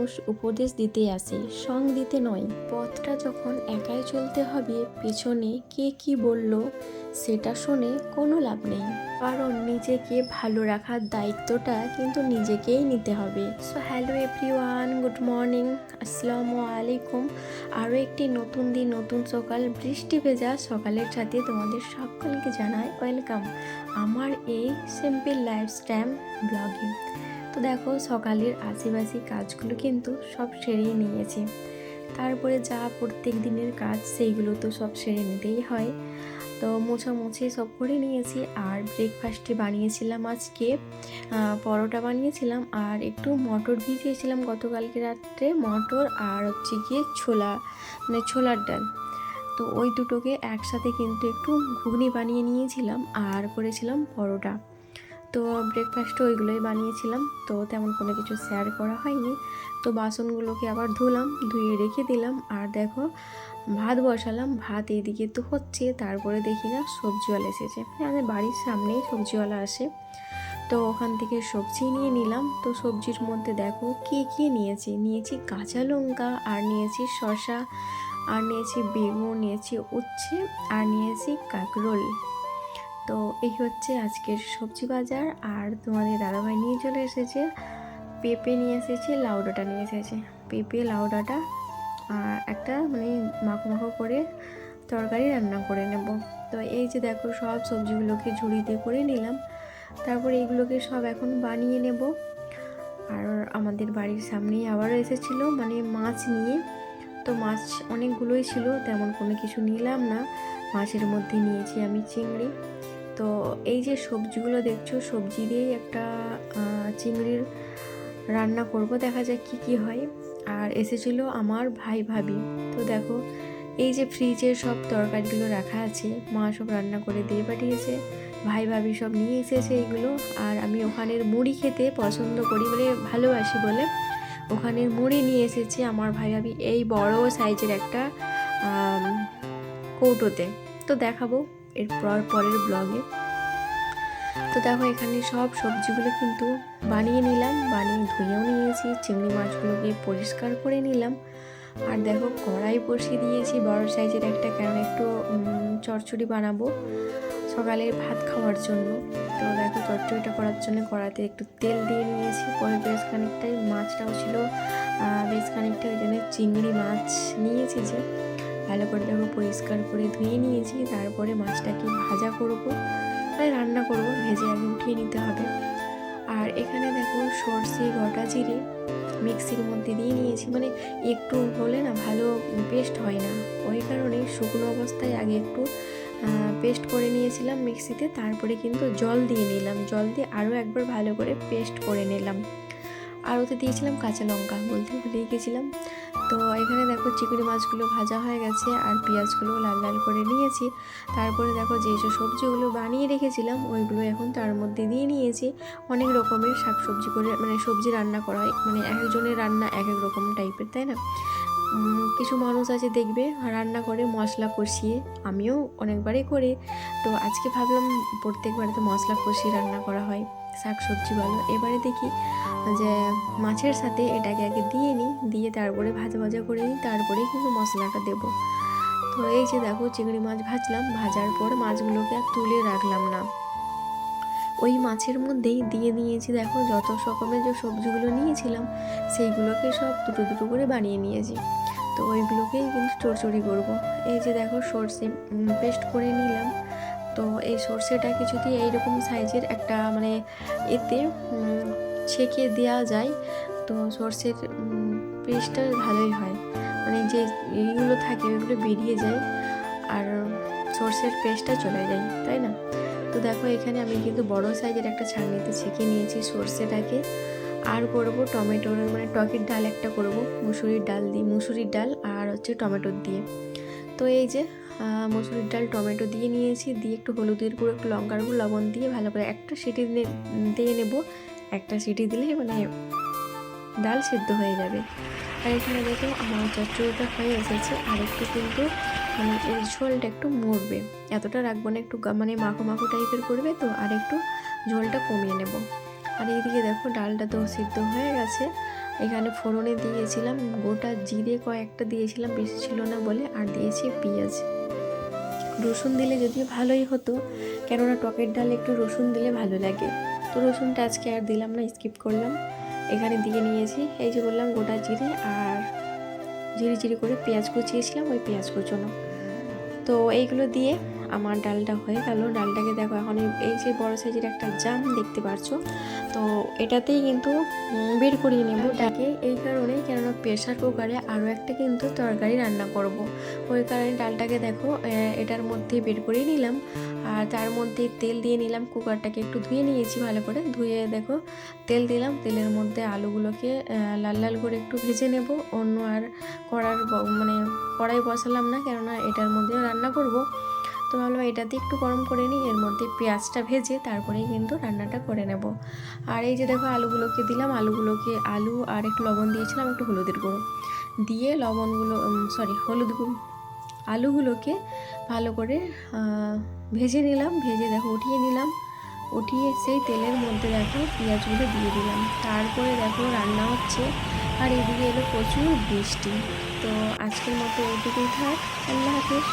মানুষ উপদেশ দিতে আসে, সং দিতে নয়। পথটা যখন একাই চলতে হবে, পেছনে কে কি বলল সেটা শুনে কোনো লাভ নেই। কারণ নিজেকে ভালো রাখার দায়িত্বটা কিন্তু নিজেকেই নিতে হবে। So hello everyone, good morning, আসসালামু আলাইকুম। আরও একটি নতুন দিন, নতুন সকাল, বৃষ্টি ভেজা সকালের সাথে তোমাদের সকলকে জানাই ওয়েলকাম আমার এই সিম্পল লাইফস্টাইল ব্লগে। তো দেখো, সকালের আশেপাশে কাজগুলো কিন্তু সব সেরেই নিয়েছি। তারপরে যা প্রত্যেক দিনের কাজ সেইগুলো তো সব সেরে নিতেই হয়। তো মোছামুছি সব করে নিয়েছি। আর ব্রেকফাস্টে বানিয়েছিলাম আজকে পরোটা বানিয়েছিলাম, আর একটু মটর ভিজিয়েছিলাম গতকালকে রাত্রে, মটর আর হচ্ছে গিয়ে ছোলা, মানে ছোলার ডাল। তো ওই দুটোকে একসাথে কিন্তু একটু ঘুগনি বানিয়ে নিয়েছিলাম আর করেছিলাম পরোটা। তো ব্রেকফাস্টে ওইগুলোই বানিয়েছিলাম, তো তেমন কোনো কিছু শেয়ার করা হয়নি। তো বাসনগুলোকে আবার ধুয়ে রেখে দিলাম। আর দেখো, ভাত বসালাম, ভাত এইদিকে তো হচ্ছে, তারপরে দেখি না সবজিওয়ালা এসেছে। আমাদের বাড়ির সামনেই সবজিওয়ালা আসে, তো ওখান থেকে সবজি নিয়ে নিলাম। তো সবজির মধ্যে দেখো কি নিয়েছি কাঁচা লঙ্কা, আর নিয়েছি শসা, আর নিয়েছি বেগুন, নিয়েছি উচ্ছে, আর নিয়েছি কাঁকরোল। তো এই হচ্ছে আজকের সবজি বাজার। আর তোমাদের দাদাভাই নিয়ে চলে এসেছে পেঁপে নিয়ে এসেছে, লাউ ডাঁটা নিয়ে এসেছে। পেঁপে লাউ ডাঁটা একটা মানে মাখো মাখো করে তরকারি রান্না করে নেব। তো এই যে দেখো, সব সবজিগুলোকে ঝুড়িতে করে নিলাম। তারপর এইগুলোকে সব এখন বানিয়ে নেব। আর আমাদের বাড়ির সামনেই আবারও এসেছিলো মানে মাছ নিয়ে। তো মাছ অনেকগুলোই ছিল, তেমন কোনো কিছু নিলাম না। মাছের মধ্যে নিয়েছি আমি চিংড়ি। তো এই যে সবজিগুলো দেখছো, সবজি দিয়েই একটা চিংড়ির রান্না করব, দেখা যাক কি হয়। আর এসেছিলো আমার ভাই ভাবি। তো দেখো, এই যে ফ্রিজে সব তরকারিগুলো রাখা আছে, মা সব রান্না করে দিয়ে পাঠিয়েছে, ভাই ভাবি সব নিয়ে এসেছে এইগুলো। আর আমি ওখানের মুড়ি খেতে পছন্দ করি, মানে ভালোবাসি বলে ওখানের মুড়ি নিয়ে এসেছি আমার ভাই ভাবি এই বড় সাইজের একটা কৌটোতে। তো দেখাবো পরের ব্লগে। তো দেখো, এখানে সব সবজিগুলো কিন্তু বানিয়ে নিলাম, বানিয়ে ধুয়েও নিয়েছি। চিংড়ি মাছগুলোকে পরিষ্কার করে নিলাম। আর দেখো, কড়াই বসিয়ে দিয়েছি বড় সাইজের একটা, কারণ একটু চচ্চড়ি বানাবো সকালের ভাত খাওয়ার জন্য। তো দেখো, চচ্চড়িটা করার জন্য কড়াইতে একটু তেল দিয়ে নিয়েছি। পরে বেশ খানিকটাই মাছটাও ছিল বেশ খানিকটা, ওই জন্য চিংড়ি মাছ নিয়েছি যে ভালো করে দেখো পরিষ্কার করে ধুয়ে নিয়েছি। তারপরে মাছটাকে ভাজা করবো, মানে রান্না করব, ভেজে আগে উঠিয়ে নিতে হবে। আর এখানে দেখো, সর্ষে গোটা জিরে মিক্সির মধ্যে দিয়ে নিয়েছি, মানে একটু হলে না ভালো পেস্ট হয় না, ওই কারণে শুকনো অবস্থায় আগে একটু পেস্ট করে নিয়েছিলাম মিক্সিতে। তারপরে কিন্তু জল দিয়ে নিলাম, জল দিয়ে আরও একবার ভালো করে পেস্ট করে নিলাম। আর ওতে দিয়েছিলাম কাঁচা লঙ্কা, বলতে ভুলেই গেছিলাম। তো এখানে দেখো, চিংড়ি মাছগুলো ভাজা হয়ে গেছে, আর পেঁয়াজগুলো লাল লাল করে নিয়েছি। তারপরে দেখো, যেসব সবজিগুলো বানিয়ে রেখেছিলাম ওইগুলো এখন তার মধ্যে দিয়ে নিয়েছি। অনেক রকমের শাকসবজি করে মানে সবজি রান্না করা হয়, মানে এক একজনের রান্না এক এক রকম টাইপের, তাই না? কিছু মানুষ আছে দেখবে রান্না করে মশলা কষিয়ে, আমিও অনেকবারই করি। তো আজকে ভাবলাম প্রত্যেকবারে তো মশলা কষিয়ে রান্না করা হয় শাক সবজি বলো, এবারে দেখি যে মাছের সাথে এটাকে আগে দিয়ে নিই, দিয়ে তারপরে ভাজা ভাজা করে নিই, তারপরে কিন্তু মশলাটা দেব। তো এই যে দেখো, চিংড়ি মাছ ভাজলাম, ভাজার পর মাছগুলোকে আর তুলে রাখলাম না, ওই মাছের মধ্যেই দিয়ে নিয়েছি। দেখো, যত রকমের যে সবজিগুলো নিয়েছিলাম সেইগুলোকে সব দুটো দুটো করে বানিয়ে নিয়েছি। তো ওইগুলোকেই কিন্তু চড়চড়ি করবো। এই যে দেখো, সর্ষে পেস্ট করে নিলাম। তো এই সর্ষেটাকে যদি এইরকম সাইজের একটা মানে এতে ছেঁকে দেওয়া যায়, তো সর্ষের পেস্টটা ভালোই হয়, মানে যে এইগুলো থাকে ওইগুলো বেরিয়ে যায়, আর সর্ষের পেস্টটা চলে যায়, তাই না? তো দেখো, এখানে আমি কিন্তু বড় সাইজের একটা ছাঁকনিতে ছেঁকে নিয়েছি সর্ষেটাকে। আর করবো টমেটোর মানে টকের ডাল একটা করব, মুসুরির ডাল আর হচ্ছে টমেটোর দিয়ে। তো এই যে মুসুরির ডাল টমেটো দিয়ে নিয়েছি, দিয়ে একটু হলুদের গুঁড়ো, একটু লঙ্কার গুঁড়ো, লবণ দিয়ে ভালো করে একটা সিটি দিয়ে নেব। একটা সিটি দিলে মানে ডাল সিদ্ধ হয়ে যাবে। আর এখানে দেখো, আমার চচ্চড়িটা হয়ে এসেছে, আর একটু কিন্তু মানে এর ঝোলটা একটু মরবে, এতটা রাখবো না, একটু মানে মাখো মাখো টাইপের করবে, তো আর একটু ঝোলটা কমিয়ে নেব। আর এইদিকে দেখো, ডালটা তো সিদ্ধ হয়ে গেছে। এখানে ফোড়নে দিয়েছিলাম গোটা জিরে কয়েকটা দিয়েছিলাম, বেশি ছিল না বলে, আর দিয়েছি পেঁয়াজ। রসুন দিলে যদিও ভালোই হতো, কেননা টকের ডালে একটু রসুন দিলে ভালো লাগে, তো রসুনটা আজকে আর দিলাম না, স্কিপ করলাম। এখানে দিয়ে নিয়েছি এই যে বললাম গোটা জিরে, আর ঝিরি করে পেঁয়াজ কুচিয়েছিলাম, ওই পেঁয়াজ কুচোনো। তো এইগুলো দিয়ে আমার ডালটা হয়ে গেল। ডালটাকে দেখো এখন এই যে বড় সাইজের একটা জাম দেখতে পাচ্ছ, তো এটাতেই কিন্তু বের করিয়ে নেব ডাকে, এই কারণে কেননা প্রেশার কুকারে আরও একটা কিন্তু তরকারি রান্না করব, ওই কারণে ডালটাকে দেখো এটার মধ্যে বের করে নিলাম। আর তার মধ্যে তেল দিয়ে নিলাম, কুকারটাকে একটু ধুয়ে নিয়েছি ভালো করে, ধুয়ে দেখো তেল দিলাম। তেলের মধ্যে আলুগুলোকে লাল লাল করে একটু ভেজে নেব। অন্য আর কড়াই বসালাম না, কেননা এটার মধ্যে রান্না করব। তো ভাবলাম এটাতে একটু গরম করে নিই, এর মধ্যে পেঁয়াজটা ভেজে তারপরেই কিন্তু রান্নাটা করে নেব। আর এই যে দেখো আলুগুলোকে দিলাম, আলু আর একটু লবণ দিয়েছিলাম, একটু হলুদের গুঁড়ো দিয়ে আলুগুলোকে ভালো করে ভেজে নিলাম। ভেজে দেখো উঠিয়ে নিলাম, উঠিয়ে সেই তেলের মধ্যে দেখো পেঁয়াজগুলো দিয়ে দিলাম। তারপরে দেখো রান্না হচ্ছে, আর এদিকে এলো প্রচুর বৃষ্টি। তো আজকের মতো এইটুকুই থাক, আল্লাহ হাফেজ।